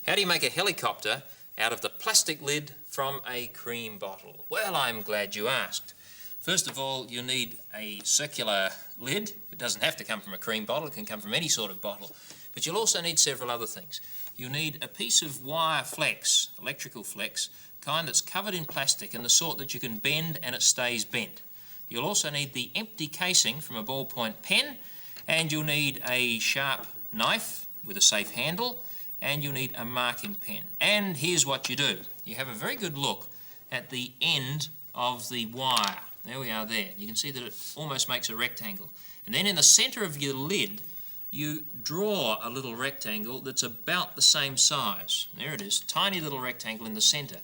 How do you make a helicopter out of the plastic lid from a cream bottle? Well, I'm glad you asked. First of all, you need a circular lid. It doesn't have to come from a cream bottle, it can come from any sort of bottle. But you'll also need several other things. You need a piece of wire flex, electrical flex, kind that's covered in plastic and the sort that you can bend and it stays bent. You'll also need the empty casing from a ballpoint pen, and you'll need a sharp knife with a safe handle, and you'll need a marking pen. And here's what you do. You have a very good look at the end of the wire. There we are there. You can see that it almost makes a rectangle. And then in the centre of your lid, you draw a little rectangle that's about the same size. There it is, tiny little rectangle in the centre.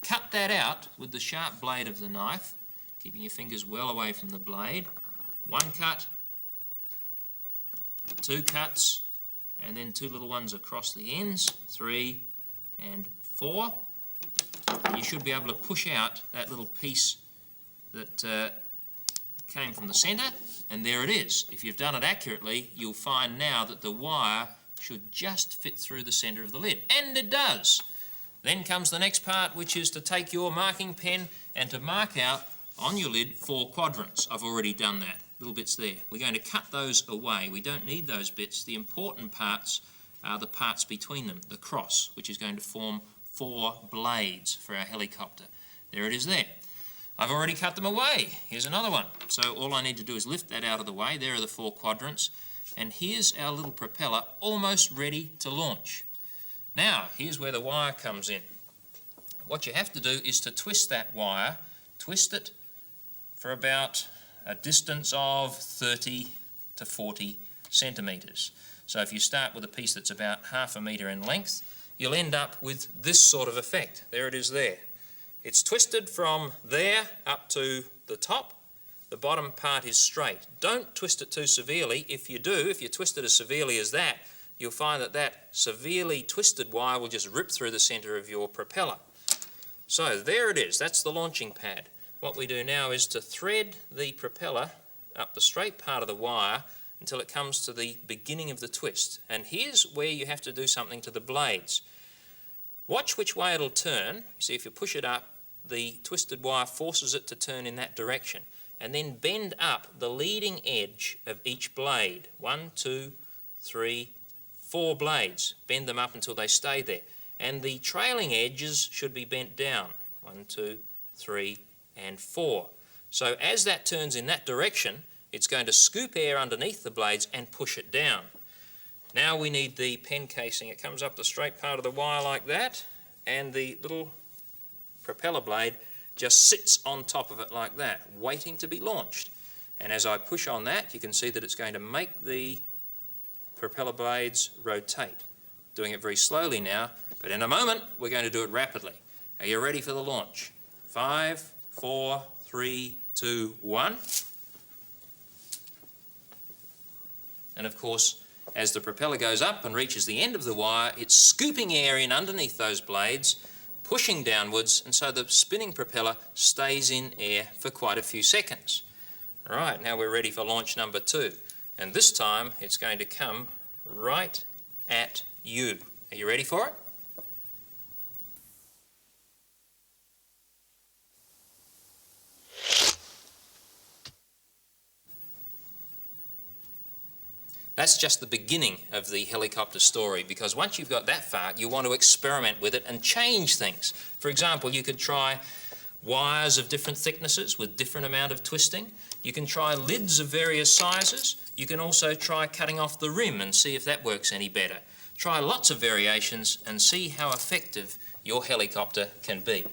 Cut that out with the sharp blade of the knife, keeping your fingers well away from the blade. One cut, two cuts, and then two little ones across the ends, 3 and 4. And you should be able to push out that little piece that came from the centre, and there it is. If you've done it accurately, you'll find now that the wire should just fit through the centre of the lid, and it does. Then comes the next part, which is to take your marking pen and to mark out on your lid 4 quadrants. I've already done that. Little bits there. We're going to cut those away. We don't need those bits. The important parts are the parts between them, the cross, which is going to form 4 blades for our helicopter. There it is there. I've already cut them away. Here's another one. So all I need to do is lift that out of the way. There are the 4 quadrants. And here's our little propeller almost ready to launch. Now, here's where the wire comes in. What you have to do is to twist that wire, twist it for about a distance of 30 to 40 centimetres. So if you start with a piece that's about ½ a metre in length, you'll end up with this sort of effect. There it is there. It's twisted from there up to the top. The bottom part is straight. Don't twist it too severely. If you do, if you twist it as severely as that, you'll find that that severely twisted wire will just rip through the centre of your propeller. So there it is. That's the launching pad. What we do now is to thread the propeller up the straight part of the wire until it comes to the beginning of the twist. And here's where you have to do something to the blades. Watch which way it'll turn. You see, if you push it up, the twisted wire forces it to turn in that direction. And then bend up the leading edge of each blade. 1, 2, 3, 4 blades. Bend them up until they stay there. And the trailing edges should be bent down. 1, 2, 3, and 4. So as that turns in that direction, it's going to scoop air underneath the blades and push it down. Now we need the pen casing. It comes up the straight part of the wire like that, and the little propeller blade just sits on top of it like that, waiting to be launched. And as I push on that, you can see that it's going to make the propeller blades rotate. Doing it very slowly now, but in a moment we're going to do it rapidly. Are you ready for the launch? 5, 4, 3, 2, 1. And of course, as the propeller goes up and reaches the end of the wire, it's scooping air in underneath those blades, pushing downwards, and so the spinning propeller stays in air for quite a few seconds. All right, now we're ready for launch number 2. And this time it's going to come right at you. Are you ready for it? That's just the beginning of the helicopter story, because once you've got that far, you want to experiment with it and change things. For example, you could try wires of different thicknesses with different amount of twisting. You can try lids of various sizes. You can also try cutting off the rim and see if that works any better. Try lots of variations and see how effective your helicopter can be.